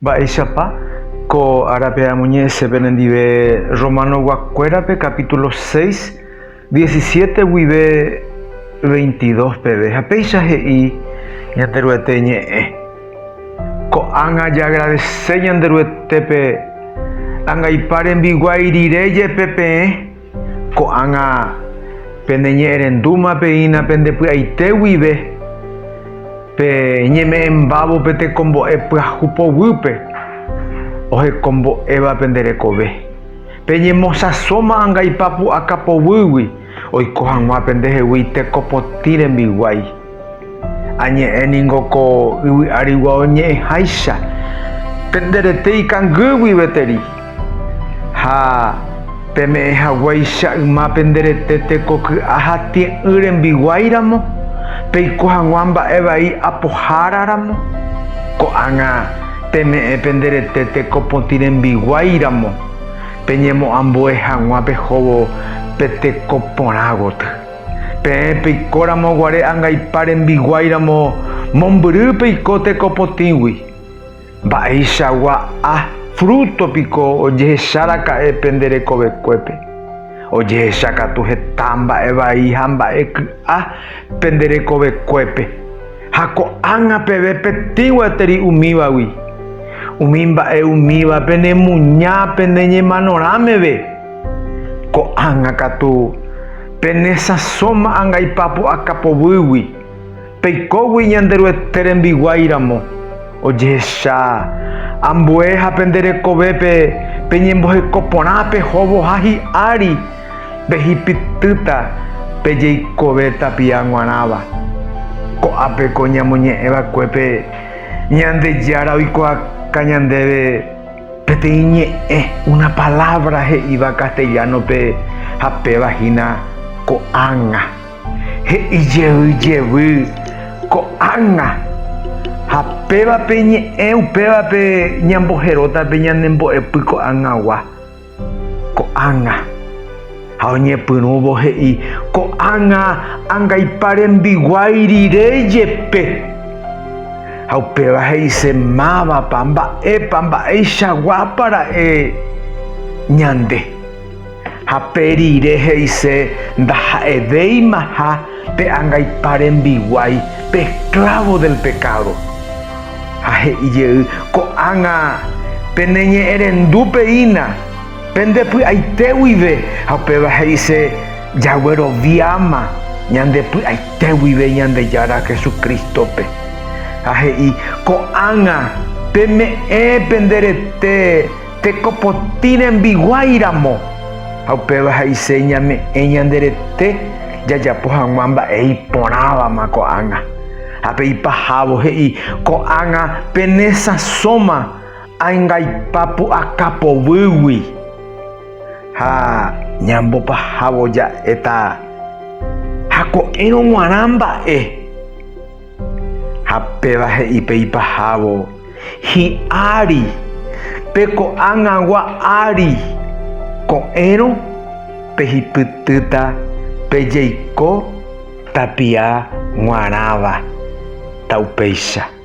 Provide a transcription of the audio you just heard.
Mba'éichapa ko árape amoñe'ẽsépe nendive Romano guakuérape capítulo 6 17 guive 22 peve ha péicha he'i ñanderuete ñe'ẽ ko'ág̃a jaagradece ñanderuetépe ãngaipa rembiguái rire jepe peẽ ko'ág̃a pende ñe'ẽrendúma peína pendepy'aite guive pe ñeme'ẽmbávo pe tekombo'e pyahupoguýpe ohekombo'éva penderekove pe ñemosãsóma ãngaipa pu'akapovýgui oiko hag̃ua pendehegui tekopotĩ rembiguái añe'ẽniko ko yvy'árigua oñe'ẽháicha penderete ikangy guiveteri ha peme'ẽhaguáicha yma penderete tekoky'a ha tie'ỹ rembiguáiramo peiko hag̃ua mba'e apoháraramo ko'ág̃a peme'ẽ penderete tekopotĩ rembiguáiramo peñemo'ãmbue hag̃ua pehóvo pe tekoporãgotY peẽ peikóramo guare ãngaipa rembiguáiramo mombyry peiko tekopotĩgui mba'eichagua frutopiko ojehecháraka'e penderekovekuépe ojehechakatu heta mba'e vai ha mba'e ky'a penderekovekuépe ha ko'ág̃a peve peteĩ gueteri umívagui umi mba'e umíva penemuña peneñemanorãmeve ko'ág̃a katu penesãsóma ãngaipa pu'akapovýgui peikógui ñanderuete rembiguáiramo ojehecha ambue ha penderekovépe peñembohekoporã pehóvo ha hi'ári pehipytýta pejeikove tapia g̃uarãva ko'ápeko ñamoñe'ẽvakuépe ñandejára oikuaaka ñandéve peteĩ ñe'ẽ una palabra he'íva castellanope ha pévahína ko'ág̃a he'ijeyjevy ko'ág̃a ha pévape ñe'ẽ upévape ñamboherótape ñanembo'epy ko'ág̃agua ko'ág̃a ha oñepyrũvo he'i ko'ág̃a ãngaipa rembiguái rire jepe ha upéva he'ise mávapa mba'éichaguápara'e ñande ha pe rire he'ise ndaha'evéimaha pe ãngaipa rembiguái pe esclavo del pecado ha he'ijey ko'ág̃a peneñe'ẽrendúpeína pendepy'aite guive ha upéva he'ise jagueroviáma ñandepy'aite guive Ñandejára Jesukristope ha he'i ko'ág̃a peme'ẽ penderete tekopotĩ rembiguáiramo ha upéva he'ise ñame'ẽ ñanderete jajapo hag̃ua mba'e iporãvama ko'ág̃a ha peipahávo he'i ko'ág̃a penesãsóma ãngaipa pu'akapovýgui ha ñambopahávo ja'éta ha ko'ẽrõ g̃uarã mba'e ha péva he'i peipahávo hi'ári pe ko'ág̃agua ári ko'ẽrõ pehipytýta pejeiko tapia g̃uarãva ta upéicha.